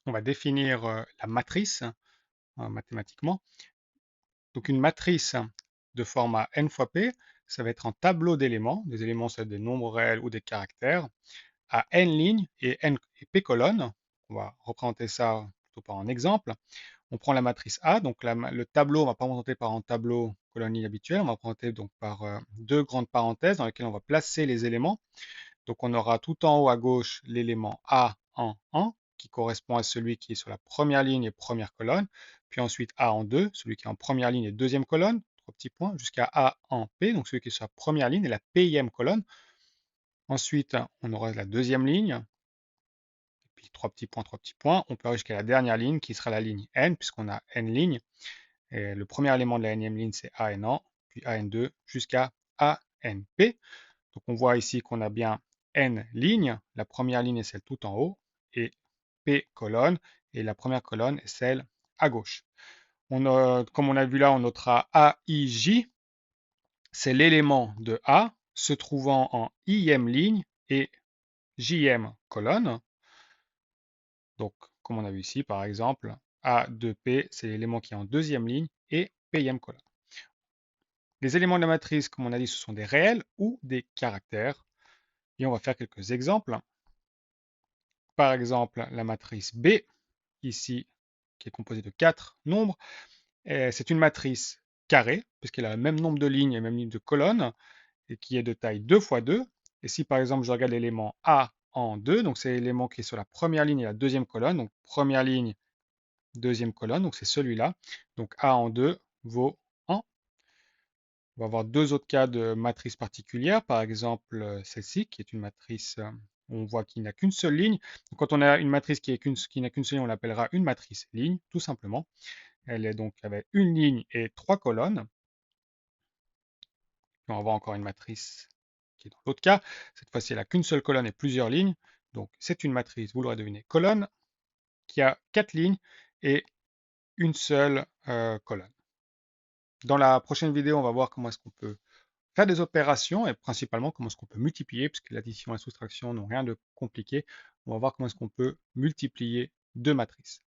on va définir la matrice mathématiquement. Donc une matrice de format n fois p, ça va être un tableau d'éléments. Des éléments, c'est des nombres réels ou des caractères, à n lignes et, n, et p colonnes. On va représenter ça plutôt par un exemple. On prend la matrice A, donc le tableau, on ne va pas représenter par un tableau colonne ligne habituel, on va représenter donc par deux grandes parenthèses dans lesquelles on va placer les éléments. Donc on aura tout en haut à gauche l'élément A en 1, qui correspond à celui qui est sur la première ligne et première colonne, puis ensuite A en 2, celui qui est en première ligne et deuxième colonne, trois petits points, jusqu'à A en P, donc celui qui est sur la première ligne et la Pième colonne. Ensuite, on aura la deuxième ligne, puis trois petits points, trois petits points. On peut aller jusqu'à la dernière ligne qui sera la ligne N, puisqu'on a N lignes. Et le premier élément de la Nième ligne, c'est AN1, puis AN2 jusqu'à ANP. Donc on voit ici qu'on a bien N lignes. La première ligne est celle tout en haut, et P colonne, et la première colonne est celle à gauche. Comme on a vu là, on notera AIJ, c'est l'élément de A se trouvant en ième ligne et jème colonne. Donc, comme on a vu ici, par exemple, A2P, c'est l'élément qui est en deuxième ligne et Pème colonne. Les éléments de la matrice, comme on a dit, ce sont des réels ou des caractères. Et on va faire quelques exemples. Par exemple, la matrice B, ici, qui est composée de 4 nombres, c'est une matrice carrée, puisqu'elle a le même nombre de lignes et le même nombre de colonnes, et qui est de taille 2 fois 2. Et si par exemple je regarde l'élément A en 2, donc c'est l'élément qui est sur la première ligne et la deuxième colonne, donc première ligne, deuxième colonne, donc c'est celui-là. Donc A en 2 vaut 1. On va avoir deux autres cas de matrices particulières, par exemple celle-ci, qui est une matrice, où on voit qu'il n'a qu'une seule ligne. Donc, quand on a une matrice qui n'a qu'une seule ligne, on l'appellera une matrice ligne, tout simplement. Elle est donc avec une ligne et trois colonnes. Puis on va voir encore une matrice qui est dans l'autre cas. Cette fois-ci, elle n'a qu'une seule colonne et plusieurs lignes. Donc c'est une matrice, vous l'aurez deviné, colonne, qui a quatre lignes et une seule colonne. Dans la prochaine vidéo, on va voir comment est-ce qu'on peut faire des opérations et principalement comment est-ce qu'on peut multiplier, puisque l'addition et la soustraction n'ont rien de compliqué. On va voir comment est-ce qu'on peut multiplier deux matrices.